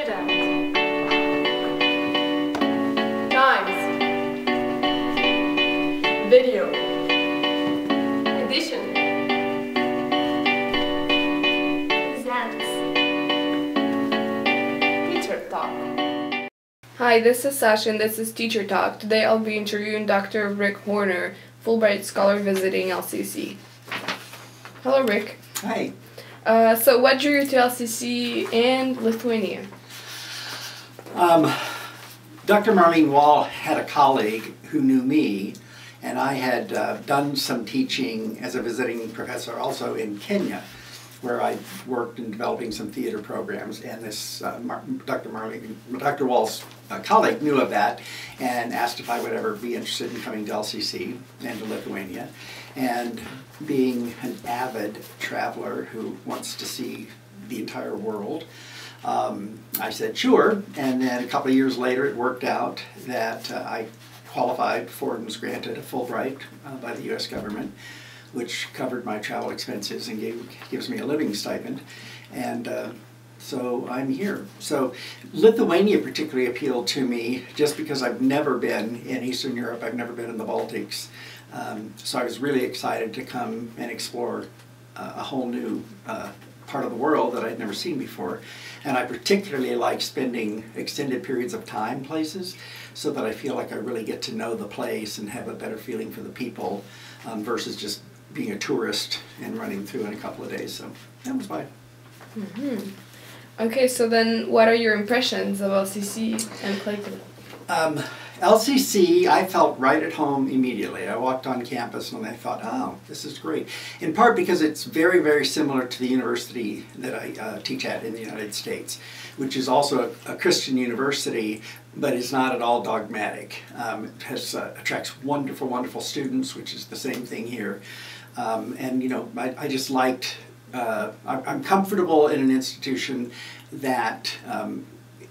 Trident. Times. Video. Edition. Presents. Teacher Talk. Hi, this is Sasha and this is Teacher Talk. Today I'll be interviewing Dr. Rick Hornor, Fulbright Scholar visiting LCC. Hello, Rick. Hi. So what drew you to LCC and Lithuania? Dr. Marlene Wall had a colleague who knew me, and I had done some teaching as a visiting professor also in Kenya, where I worked in developing some theater programs, and this Dr. Wall's colleague knew of that and asked if I would ever be interested in coming to LCC and to Lithuania. And being an avid traveler who wants to see the entire world, I said sure, and then a couple of years later it worked out that I qualified for and was granted a Fulbright by the U.S. government, which covered my travel expenses and gives me a living stipend, and so I'm here. So Lithuania particularly appealed to me just because I've never been in Eastern Europe, I've never been in the Baltics, so I was really excited to come and explore a whole new part of the world that I'd never seen before. And I particularly like spending extended periods of time places so that I feel like I really get to know the place and have a better feeling for the people versus just being a tourist and running through in a couple of days. So that was fine. Mm-hmm. Okay, so then what are your impressions of LCC and Clayton? LCC, I felt right at home immediately. I walked on campus and I thought, oh, this is great. In part because it's very, very similar to the university that I teach at in the United States, which is also a Christian university, but is not at all dogmatic. It attracts wonderful, wonderful students, which is the same thing here. And you know, I just liked, I'm comfortable in an institution that,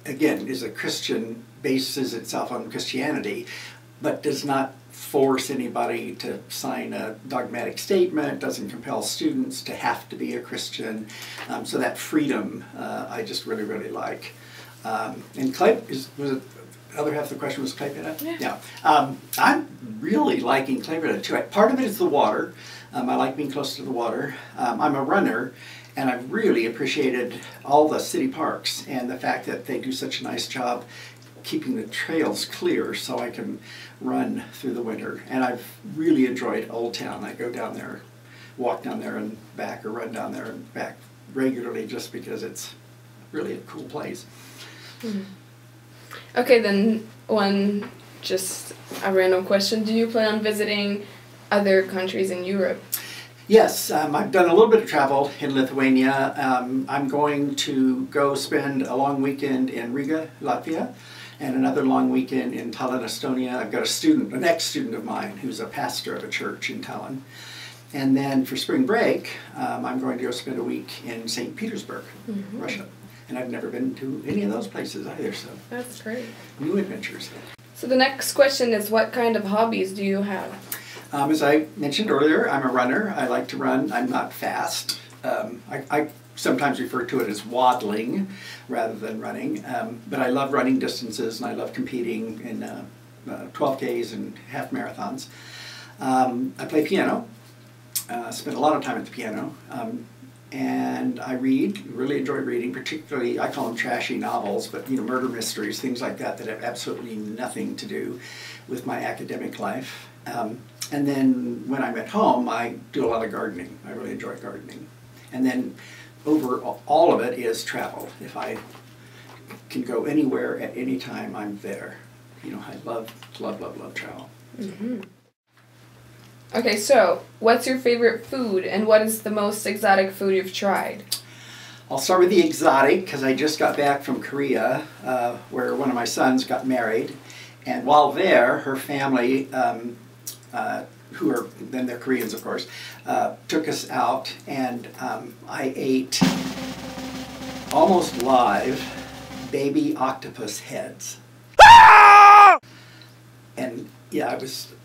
again, is a Christian, bases itself on Christianity, but does not force anybody to sign a dogmatic statement, doesn't compel students to have to be a Christian. So that freedom I just really, really like. And Clay, was it, the other half of the question was Klaipeda? Yeah. I'm really liking Klaipeda too. Part of it is the water. I like being close to the water. I'm a runner, and I've really appreciated all the city parks and the fact that they do such a nice job keeping the trails clear so I can run through the winter. And I've really enjoyed Old Town. I go down there, walk down there and back, or run down there and back regularly just because it's really a cool place. Mm-hmm. Okay, then just a random question. Do you plan on visiting other countries in Europe? Yes, I've done a little bit of travel in Lithuania. I'm going to go spend a long weekend in Riga, Latvia, and another long weekend in Tallinn, Estonia. I've got a student, an ex-student of mine, who's a pastor of a church in Tallinn. And then for spring break, I'm going to go spend a week in St. Petersburg, mm-hmm. Russia. And I've never been to any of those places either, so that's great. New adventures. So the next question is, what kind of hobbies do you have? As I mentioned earlier, I'm a runner. I like to run. I'm not fast. I sometimes refer to it as waddling rather than running. But I love running distances, and I love competing in 12Ks and half marathons. I play piano. Spend a lot of time at the piano. And I read, really enjoy reading, particularly, I call them trashy novels, but you know, murder mysteries, things like that that have absolutely nothing to do with my academic life. And then when I'm at home, I do a lot of gardening. I really enjoy gardening. And then over all of it is travel. If I can go anywhere at any time, I'm there. You know, I love, love, love, love travel. Mm-hmm. Okay, so what's your favorite food and what is the most exotic food you've tried? I'll start with the exotic because I just got back from Korea where one of my sons got married. And while there, her family, who are, then they're Koreans of course, took us out, and I ate almost live baby octopus heads. And yeah,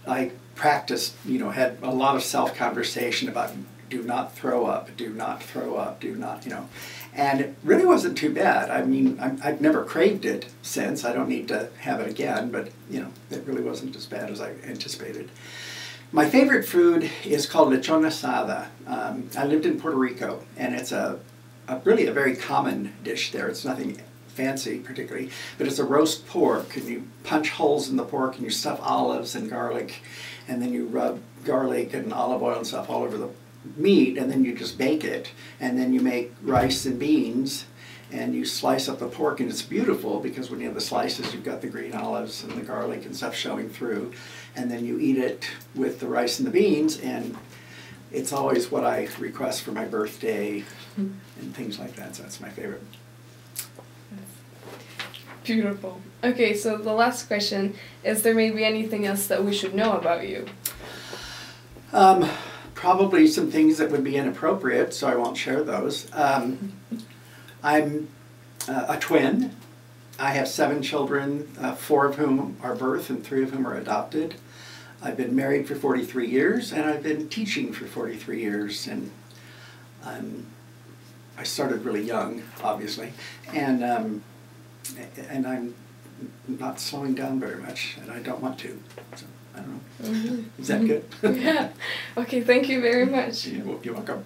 I practiced, you know, had a lot of self-conversation about do not throw up, do not throw up, do not, you know. And it really wasn't too bad. I mean, I've never craved it since. I don't need to have it again, but you know, it really wasn't as bad as I anticipated. My favorite food is called lechon asada. I lived in Puerto Rico, and it's really a very common dish there. It's nothing fancy particularly, but it's a roast pork, and you punch holes in the pork and you stuff olives and garlic, and then you rub garlic and olive oil and stuff all over the meat, and then you just bake it, and then you make rice and beans, and you slice up the pork, and it's beautiful because when you have the slices, you've got the green olives and the garlic and stuff showing through, and then you eat it with the rice and the beans, and it's always what I request for my birthday and things like that, so that's my favorite. Beautiful. Okay, so the last question is there maybe anything else that we should know about you? Probably some things that would be inappropriate, so I won't share those. I'm a twin. I have 7 children, 4 of whom are birth and 3 of whom are adopted. I've been married for 43 years, and I've been teaching for 43 years, and I started really young, obviously, and I'm not slowing down very much, and I don't want to. So, I don't know. Is that good? Yeah. Okay, thank you very much. You're welcome.